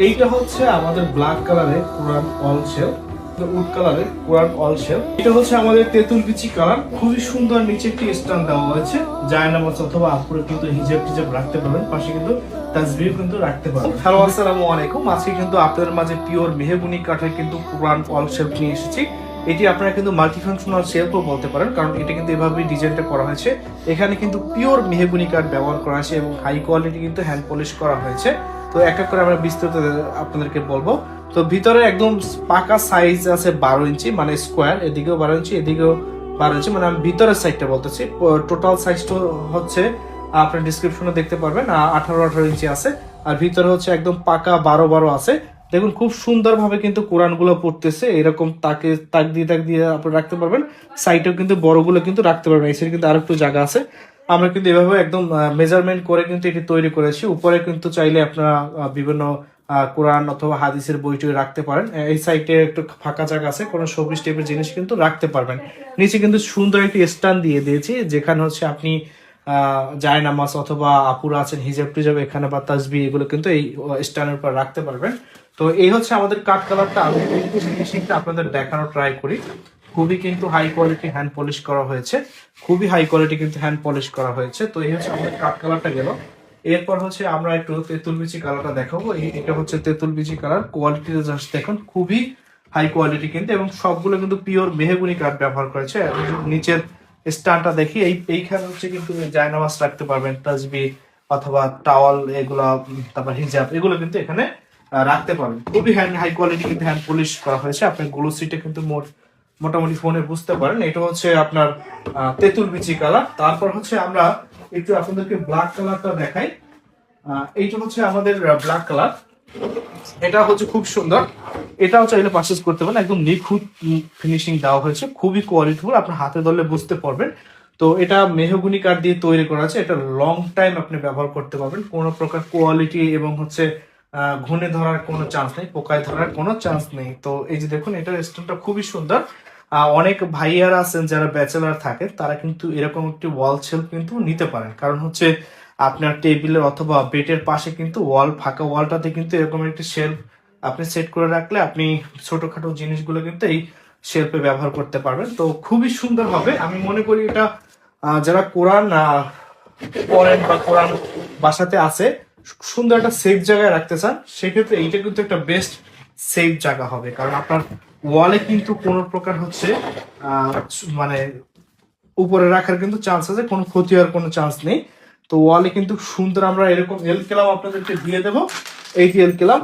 এইটা হচ্ছে আমাদের ব্ল্যাক কালারের কোরআন অল শেলফ, উড কালারের কোরআন অল শেলফ। এটা হচ্ছে আমাদের তেঁতুল বিচি কালার, খুবই সুন্দর। নিচে একটি স্ট্যান্ড দেওয়া হয়েছে, জায়নামাজ অথবা আপুরে কিন্তু হিজাব টিজাব রাখতে পারবেন, পাশে কিন্তু তাসবিহ কিন্তু রাখতে পারবেন। হ্যালো, আসসালামু আলাইকুম। আজকে কিন্তু আপনাদের মাঝে পিওর মেহগুনি কাঠের কিন্তু কোরআন অল শেলফ নিয়ে এসেছি। এটি আপনারা কিন্তু মাল্টিফাংশনাল শেলফও বলতে পারেন, কারণ এটা কিন্তু এভাবেই ডিজাইনটা করা হয়েছে। এখানে কিন্তু পিওর মেহগুনি কাঠ ব্যবহার করা হয়েছে এবং হাই কোয়ালিটি কিন্তু হ্যান্ড পলিশ করা হয়েছে। তো এক এক করে আমরা বিস্তারিত আপনাদেরকে বলবো। তো ভিতরে একদম পাকা সাইজ আছে 12 ইঞ্চি, মানে স্কোয়ার, এদিকেও 12 ইঞ্চি এদিকেও 12 ইঞ্চি, মানে আমি ভিতরের সাইডটা বলতেছি। টোটাল সাইজটা হচ্ছে আপনার ডিসক্রিপশনে দেখতে পারবেন 18 ইঞ্চি আছে, আর ভিতরে হচ্ছে একদম পাকা 12 আছে। দেখুন খুব সুন্দরভাবে কিন্তু কোরআনগুলো পড়তেছে, এরকম তাক দিয়ে আপনি রাখতে পারবেন। সাইডেও কিন্তু বড়গুলো কিন্তু রাখতে পারবেন। এই সাইডে কিন্তু আরেকটু জায়গা আছে। আমরা কিন্তু এভাবে একদম মেজারমেন্ট করে কিন্তু এটি তৈরি করেছি। উপরে কিন্তু চাইলে আপনারা বিভিন্ন কোরআন অথবা হাদিসের বইটি রাখতে পারেন। এই সাইডে একটু ফাঁকা জায়গা আছে, কোনো শোপিস টাইপের জিনিস কিন্তু রাখতে পারবেন। নিচে কিন্তু সুন্দর একটি স্ট্যান্ড দিয়ে দিয়েছি, যেখানে হচ্ছে আপনি জায়নামাজ অথবা আপুরা আছেন হিজাব টিজাব এখানে বা তাসবিহ এগুলো কিন্তু এই স্ট্যান্ডের উপর রাখতে পারবেন। তো এই হচ্ছে আমাদের কাঠ কালারটা। আমি ফিনিশিংটা আপনাদের দেখানোর ট্রাই করি। খুবই কিন্তু হাই কোয়ালিটি হ্যান্ড পলিশ করা হয়েছে, খুবই হাই কোয়ালিটি কিন্তু হ্যান্ড পলিশ করা হয়েছে। তো এই হচ্ছে আমাদের কাঠ কালারটা গেল। এরপর হচ্ছে আমরা একটু তেঁতুল বিচি কালারটা দেখাবো। এটা হচ্ছে তেঁতুল বিচি কালার। কোয়ালিটিটা জাস্ট দেখুন, খুবই হাই কোয়ালিটি কিন্তু, এবং সবগুলো কিন্তু পিওর মেহগুনি কাঠ ব্যবহার করেছে। নিচের স্ট্যান্ডটা দেখি, এইখানে হচ্ছে কিন্তু জায়নামাজ রাখতে পারবেন, তাসবিহ অথবা টাওয়াল এগুলা, তারপর হিজাব এগুলো কিন্তু এখানে রাখতে পারবেন। খুবই হাই কোয়ালিটি কিন্তু হ্যান্ড পলিশ করা হয়েছে। আপনার গ্লো সিটে কিন্তু মোটামুটি ফোনে বুঝতে পারেন। এটা হচ্ছে আপনার তেঁতুল বিচি কালার। তারপর হচ্ছে আমরা একটু আপনাদেরকে ব্ল্যাক কালারটা দেখাই। এইটা হচ্ছে আমাদের ব্ল্যাক কালার। এটা হচ্ছে খুব সুন্দর, এটাও চাইলে পারচেজ করতে পারেন। একদম নিখুঁত ফিনিশিং দেওয়া হয়েছে, খুবই কোয়ালিটিফুল, আপনার হাতে ধরলে বুঝতে পারবেন। তো এটা মেহগুনি কাঠ দিয়ে তৈরি করা আছে। এটা লং টাইম আপনি ব্যবহার করতে পারবেন, কোনো প্রকার কোয়ালিটি এবং হচ্ছে ঘুণে ধরার কোনো চান্স নেই, পোকায় ধরার কোনো চান্স নেই। তো এই যে দেখুন, এটার স্টোনটা খুবই সুন্দর। অনেক ভাইয়ারা আছেন যারা ব্যাচেলার থাকে, তারা কিন্তু এরকম একটি ওয়াল শেলফ কিন্তু নিতে পারেন। কারণ হচ্ছে আপনার টেবিলের অথবা বেডের পাশে কিন্তু ফাঁকা ওয়ালটাতে কিন্তু এরকম একটি শেলফ আপনি সেট করে রাখলে আপনি ছোটখাটো জিনিসগুলো কিন্তু এই শেলফে ব্যবহার করতে পারবেন। তো খুবই সুন্দর হবে। আমি মনে করি এটা যারা কোরআন পড়েন বা কোরআন বাসাতে আছে, সুন্দর একটা সেফ জায়গায় রাখতে চান, সেক্ষেত্রে এইটা কিন্তু একটা বেস্ট সেফ জায়গা হবে। কারণ আপনার ওয়ালে কিন্তু কোনো প্রকার হচ্ছে মানে উপরে রাখার কিন্তু চান্স আছে, কোনো ক্ষতি হওয়ার কোনো চান্স নেই। তো ওয়ালে কিন্তু সুন্দর আমরা এরকম এল কেলাম আপনাদেরকে দিয়ে দেবো। এই এল কেলাম